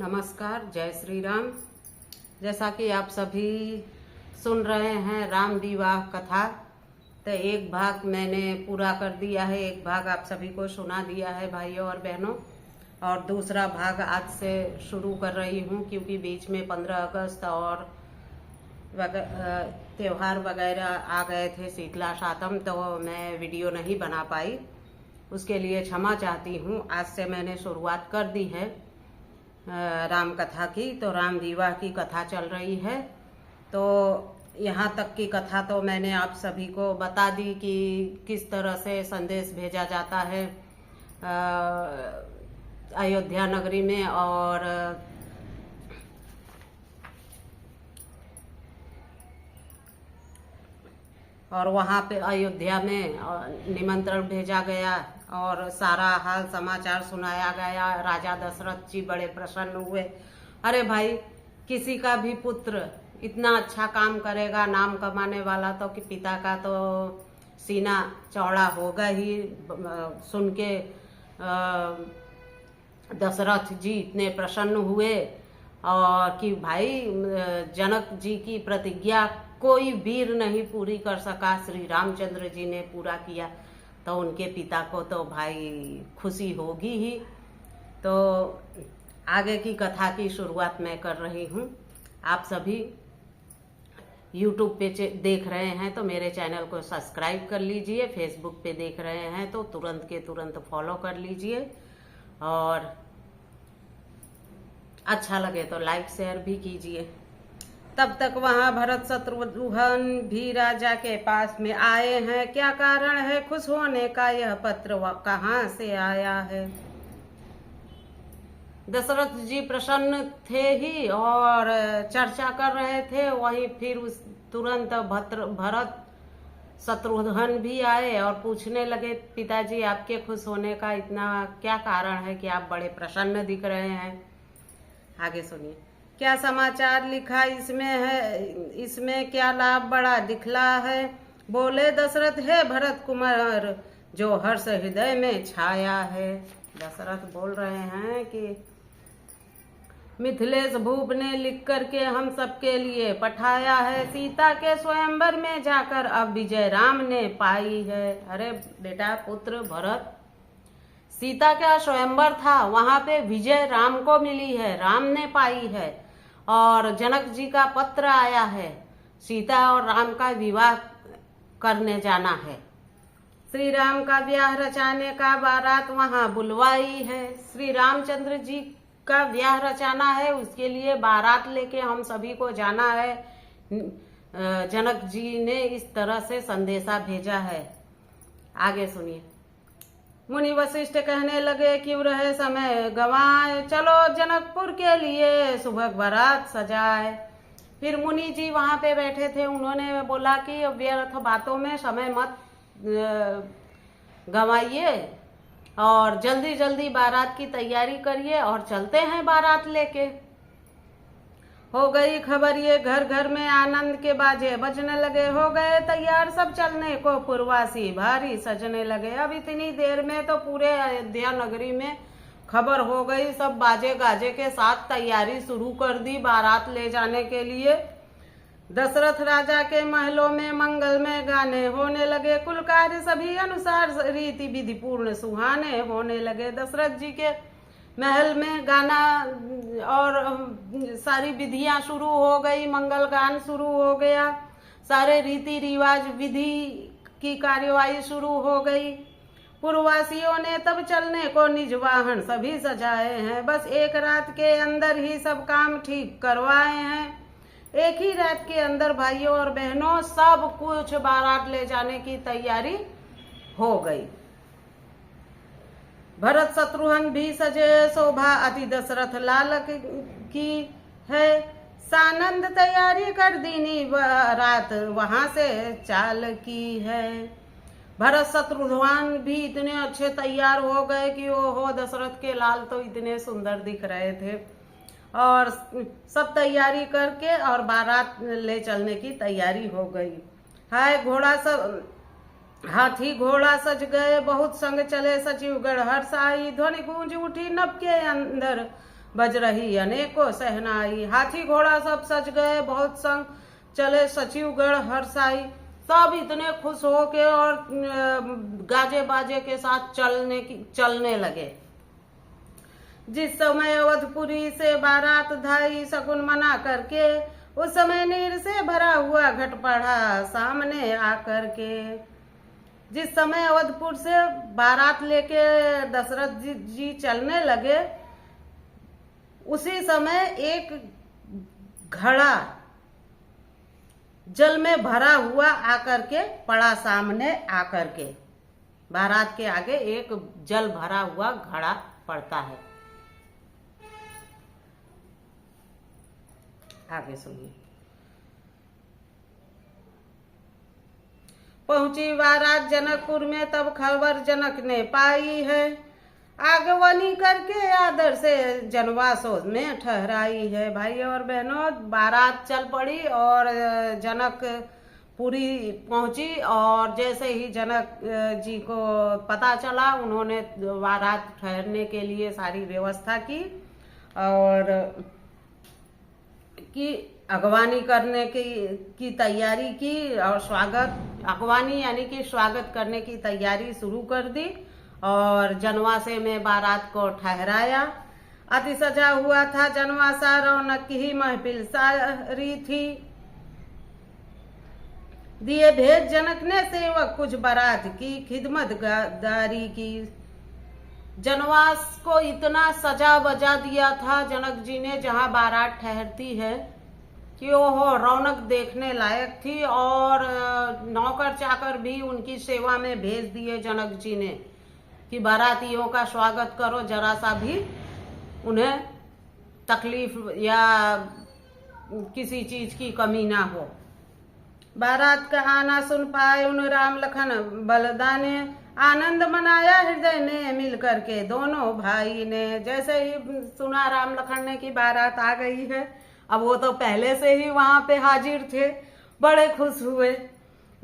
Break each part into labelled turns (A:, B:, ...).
A: नमस्कार, जय श्री राम। जैसा कि आप सभी सुन रहे हैं राम विवाह कथा, तो एक भाग मैंने पूरा कर दिया है, एक भाग आप सभी को सुना दिया है भाइयों और बहनों, और दूसरा भाग आज से शुरू कर रही हूँ क्योंकि बीच में 15 अगस्त और त्यौहार वगैरह आ गए थे, शीतला सातम, तो मैं वीडियो नहीं बना पाई। उसके लिए क्षमा चाहती हूँ। आज से मैंने शुरुआत कर दी है राम कथा की। तो राम विवाह की कथा चल रही है। तो यहाँ तक की कथा तो मैंने आप सभी को बता दी कि किस तरह से संदेश भेजा जाता है अयोध्या नगरी में, और वहाँ पे अयोध्या में निमंत्रण भेजा गया और सारा हाल समाचार सुनाया गया। राजा दशरथ जी बड़े प्रसन्न हुए। अरे भाई, किसी का भी पुत्र इतना अच्छा काम करेगा, नाम कमाने वाला, तो कि पिता का तो सीना चौड़ा होगा ही। सुन के दशरथ जी इतने प्रसन्न हुए और कि भाई जनक जी की प्रतिज्ञा कोई वीर नहीं पूरी कर सका, श्री रामचंद्र जी ने पूरा किया, तो उनके पिता को तो भाई खुशी होगी ही। तो आगे की कथा की शुरुआत मैं कर रही हूँ। आप सभी YouTube पे देख रहे हैं तो मेरे चैनल को सब्सक्राइब कर लीजिए, फेसबुक पे देख रहे हैं तो तुरंत के तुरंत फॉलो कर लीजिए, और अच्छा लगे तो लाइक शेयर भी कीजिए। तब तक वहां भरत शत्रुघ्न भी राजा के पास में आए हैं। क्या कारण है खुश होने का, यह पत्र कहाँ से आया है? दशरथ जी प्रसन्न थे ही और चर्चा कर रहे थे। वहीं फिर उस तुरंत भरत शत्रुघ्न भी आए और पूछने लगे, पिताजी आपके खुश होने का इतना क्या कारण है कि आप बड़े प्रसन्न दिख रहे हैं? आगे सुनिए। क्या समाचार लिखा इसमें है? इसमें क्या लाभ बड़ा दिखला है? बोले दशरथ, है भरत कुमार जो हर्ष हृदय में छाया है। दशरथ बोल रहे हैं कि मिथिलेश भूप ने लिख करके हम सबके लिए पठाया है। सीता के स्वयंवर में जाकर अब विजय राम ने पाई है। अरे बेटा पुत्र भरत, सीता का स्वयंवर था, वहां पे विजय राम को मिली है, राम ने पाई है। और जनक जी का पत्र आया है, सीता और राम का विवाह करने जाना है। श्री राम का ब्याह रचाने का बारात वहां बुलवाई है। श्री रामचंद्र जी का ब्याह रचाना है, उसके लिए बारात लेके हम सभी को जाना है। जनक जी ने इस तरह से संदेशा भेजा है। आगे सुनिए। मुनि वशिष्ठ कहने लगे, क्यों रहे समय गवाए, चलो जनकपुर के लिए सुबह बारात सजाए। फिर मुनि जी वहां पे बैठे थे, उन्होंने बोला कि व्यर्थ बातों में समय मत गवाइए और जल्दी जल्दी बारात की तैयारी करिए और चलते हैं बारात लेके। हो गई खबर ये, घर घर में आनंद के बाजे बजने लगे। हो गए तैयार सब चलने को, पूर्वासी भारी सजने लगे। अब इतनी देर में तो पूरे अयोध्या नगरी में खबर हो गई, सब बाजे गाजे के साथ तैयारी शुरू कर दी बारात ले जाने के लिए। दशरथ राजा के महलों में मंगल में गाने होने लगे। कुल कार्य सभी अनुसार रीति विधि पूर्ण सुहाने होने लगे। दशरथ जी के महल में गाना और सारी विधियां शुरू हो गई, मंगल गान शुरू हो गया, सारे रीति रिवाज विधि की कार्यवाही शुरू हो गई। पूर्ववासियों ने तब चलने को निज वाहन सभी सजाए हैं। बस एक रात के अंदर ही सब काम ठीक करवाए हैं। एक ही रात के अंदर भाइयों और बहनों सब कुछ बारात ले जाने की तैयारी हो गई। भरत शत्रुघ्न भी सजे, शोभा अति दशरथ लाल की है। सानंद तैयारी कर दीनी रात वहां से चाल की है। भरत शत्रुघ्न भी इतने अच्छे तैयार हो गए कि ओहो, दशरथ के लाल तो इतने सुंदर दिख रहे थे। और सब तैयारी करके और बारात ले चलने की तैयारी हो गई। हाय घोड़ा सब हाथी घोड़ा सज गए, बहुत संग चले सचिव गढ़ हर्ष आई। ध्वनि गूंज उठी नभ के अंदर, बज रही अनेकों सहनाई। हाथी घोड़ा सब सज गए, बहुत संग चले सचिवगढ़ हर्षाई। सब इतने खुश हो के और गाजे बाजे के साथ चलने लगे। जिस समय अवधपुरी से बारात धाई शकुन मना करके, उस समय नीर से भरा हुआ घट पड़ा सामने आकर के। जिस समय अवधपुर से बारात लेके दशरथ जी चलने लगे, उसी समय एक घड़ा जल में भरा हुआ आकर के पड़ा सामने आकर के। बारात के आगे एक जल भरा हुआ घड़ा पड़ता है। आगे सुनिए। पहुंची बारात जनकपुर में, तब खबर जनक ने पाई है। आगवानी करके आदर से जनवासों में ठहराई है। भाई और बहनों, बारात चल पड़ी और जनकपुरी पहुंची, और जैसे ही जनक जी को पता चला, उन्होंने बारात ठहरने के लिए सारी व्यवस्था की और अगवानी करने की तैयारी की और अगवानी यानी कि स्वागत करने की तैयारी शुरू कर दी और जनवासे में बारात को ठहराया। अति सजा हुआ था जनवासा, रौनक की महफिल सारी थी। दिए भेज जनक ने सेवक कुछ बारात की खिदमतगारी की। जनवास को इतना सजा बजा दिया था जनक जी ने, जहां बारात ठहरती है, कि वो रौनक देखने लायक थी। और नौकर चाकर भी उनकी सेवा में भेज दिए जनक जी ने कि बारातियों का स्वागत करो, जरा सा भी उन्हें तकलीफ या किसी चीज की कमी ना हो। बारात का आना सुन पाए उन राम लखन बलदा ने, आनंद मनाया हृदय ने मिल करके दोनों भाई ने। जैसे ही सुना राम लखन ने कि बारात आ गई है, अब वो तो पहले से ही वहां पे हाजिर थे, बड़े खुश हुए।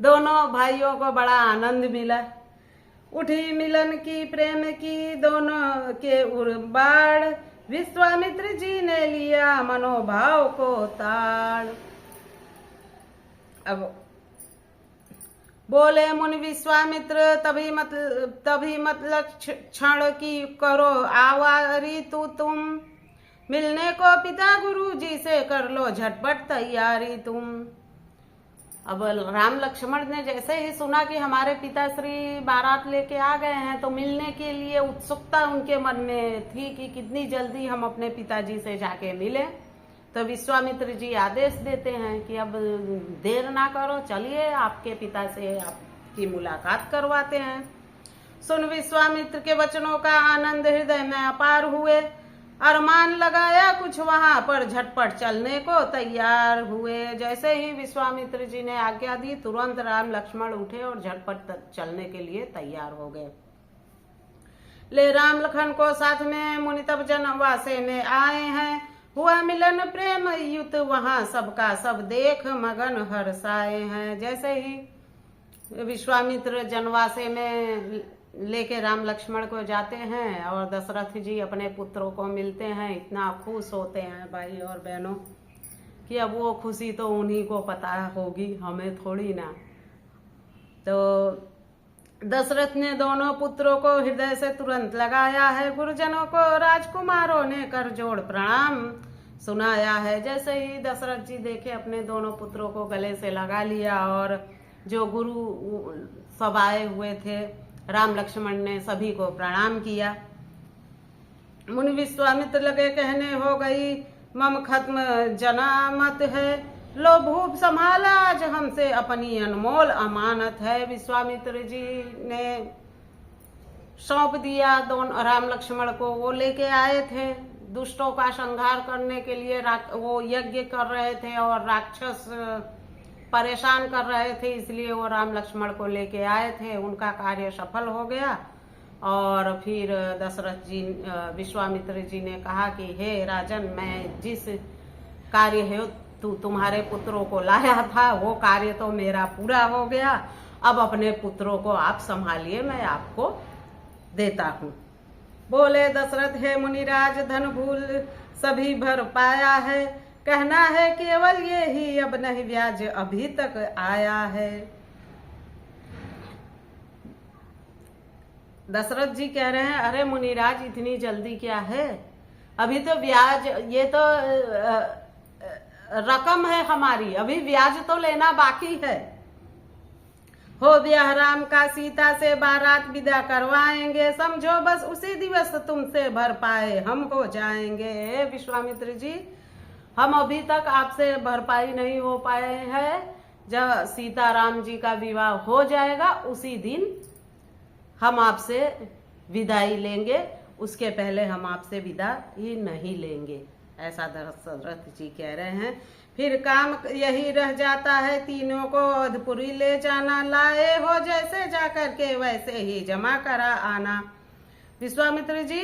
A: दोनों भाइयों को बड़ा आनंद मिला। उठी मिलन की प्रेम की दोनों के उर्बाड़, विश्वामित्र जी ने लिया मनोभाव को ताड़। अब बोले मुनि विश्वामित्र, तभी मत क्षण की करो आवारी तुम, मिलने को पिता गुरु जी से कर लो झटपट तैयारी तुम। अब राम लक्ष्मण ने जैसे ही सुना कि हमारे पिताश्री बारात लेके आ गए हैं, तो मिलने के लिए उत्सुकता उनके मन में थी कि कितनी जल्दी हम अपने पिताजी से जाके मिले। तो विश्वामित्र जी आदेश देते हैं कि अब देर ना करो, चलिए आपके पिता से आपकी मुलाकात करवाते हैं। सुन विश्वामित्र के वचनों का आनंद हृदय में अपार हुए, अरमान लगाया कुछ वहां पर झटपट चलने को तैयार हुए। जैसे ही विश्वामित्र जी ने आज्ञा दी, तुरंत राम लक्ष्मण उठे और झटपट चलने के लिए तैयार हो गए। ले राम लखन को साथ में मुनि तब जनवासे में आए हैं, हुआ मिलन प्रेम युत वहां सबका सब देख मगन हर्षाए हैं। जैसे ही विश्वामित्र जनवासे में लेके राम लक्ष्मण को जाते हैं और दशरथ जी अपने पुत्रों को मिलते हैं, इतना खुश होते हैं भाई और बहनों कि अब वो खुशी तो उन्हीं को पता होगी, हमें थोड़ी ना। तो दशरथ ने दोनों पुत्रों को हृदय से तुरंत लगाया है, गुरुजनों को राजकुमारों ने कर जोड़ प्रणाम सुनाया है। जैसे ही दशरथ जी देखे अपने दोनों पुत्रों को गले से लगा लिया, और जो गुरु सब आए हुए थे राम लक्ष्मण ने सभी को प्रणाम किया। मुनि विश्वामित्र लगे कहने, हो गई मम खत्म जनामत है, लो भूप संभाला आज हमसे अपनी अनमोल अमानत है। विश्वामित्र जी ने सौंप दिया दोनों राम लक्ष्मण को, वो लेके आए थे दुष्टों का संहार करने के लिए। वो यज्ञ कर रहे थे और राक्षस परेशान कर रहे थे, इसलिए वो राम लक्ष्मण को लेके आए थे। उनका कार्य सफल हो गया। और फिर दशरथ जी विश्वामित्र जी ने कहा कि हे राजन, मैं जिस कार्य है तुम्हारे पुत्रों को लाया था, वो कार्य तो मेरा पूरा हो गया। अब अपने पुत्रों को आप संभालिए, मैं आपको देता हूँ। बोले दशरथ हे मुनिराज धन भूल सभी भर पाया है, कहना है केवल ये ही अब नहीं ब्याज अभी तक आया है। दशरथ जी कह रहे हैं अरे मुनिराज इतनी जल्दी क्या है, अभी तो ब्याज, ये तो रकम है हमारी, अभी ब्याज तो लेना बाकी है। हो ब्याह राम का सीता से बारात विदा करवाएंगे, समझो बस उसी दिवस तुमसे भर पाए हम हो जाएंगे। विश्वामित्र जी हम अभी तक आपसे भरपाई नहीं हो पाए हैं, जब सीताराम जी का विवाह हो जाएगा उसी दिन हम आपसे विदाई लेंगे, उसके पहले हम आपसे विदाई नहीं लेंगे, ऐसा दशरथ जी कह रहे हैं। फिर काम यही रह जाता है तीनों को अधपुरी ले जाना, लाए हो जैसे जाकर के वैसे ही जमा करा आना। विश्वामित्र जी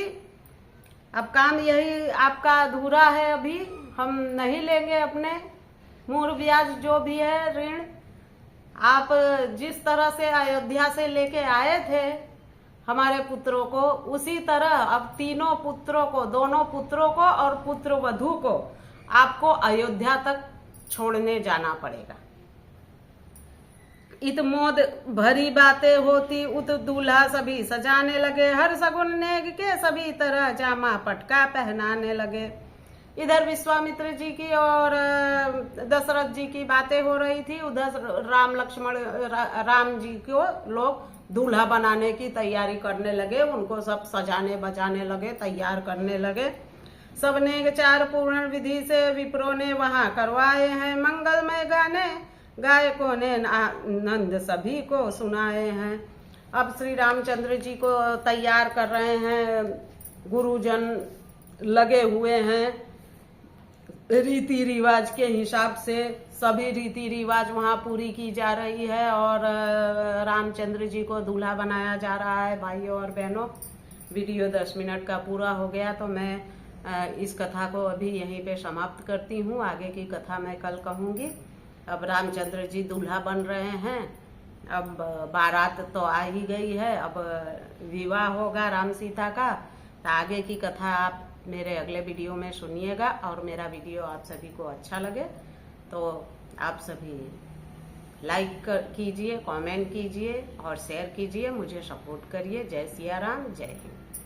A: अब काम यही आपका अधूरा है, अभी हम नहीं लेंगे अपने मूल ब्याज जो भी है ऋण। आप जिस तरह से अयोध्या से लेके आए थे हमारे पुत्रों को, उसी तरह अब तीनों पुत्रों को, दोनों पुत्रों को और पुत्र वधू को आपको अयोध्या तक छोड़ने जाना पड़ेगा। इत मोद भरी बातें होती उत दूल्हा सभी सजाने लगे, हर सगुन नेग के सभी तरह जामा पटका पहनाने लगे। इधर विश्वामित्र जी की और दशरथ जी की बातें हो रही थी, उधर राम जी को लोग दूल्हा बनाने की तैयारी करने लगे, उनको सब सजाने बजाने लगे, तैयार करने लगे। सबने चार पूर्ण विधि से विप्रों ने वहां करवाए हैं, मंगलमय गाने गायकों ने आनंद सभी को सुनाए हैं। अब श्री रामचंद्र जी को तैयार कर रहे हैं, गुरुजन लगे हुए हैं रीति रिवाज के हिसाब से, सभी रीति रिवाज वहाँ पूरी की जा रही है और रामचंद्र जी को दूल्हा बनाया जा रहा है। भाइयों और बहनों, वीडियो 10 मिनट का पूरा हो गया तो मैं इस कथा को अभी यहीं पे समाप्त करती हूँ, आगे की कथा मैं कल कहूँगी। अब रामचंद्र जी दूल्हा बन रहे हैं, अब बारात तो आ ही गई है, अब विवाह होगा राम सीता का। तो आगे की कथा आप मेरे अगले वीडियो में सुनिएगा, और मेरा वीडियो आप सभी को अच्छा लगे तो आप सभी लाइक कीजिए, कमेंट कीजिए और शेयर कीजिए, मुझे सपोर्ट करिए। जय सिया राम, जय हिंद।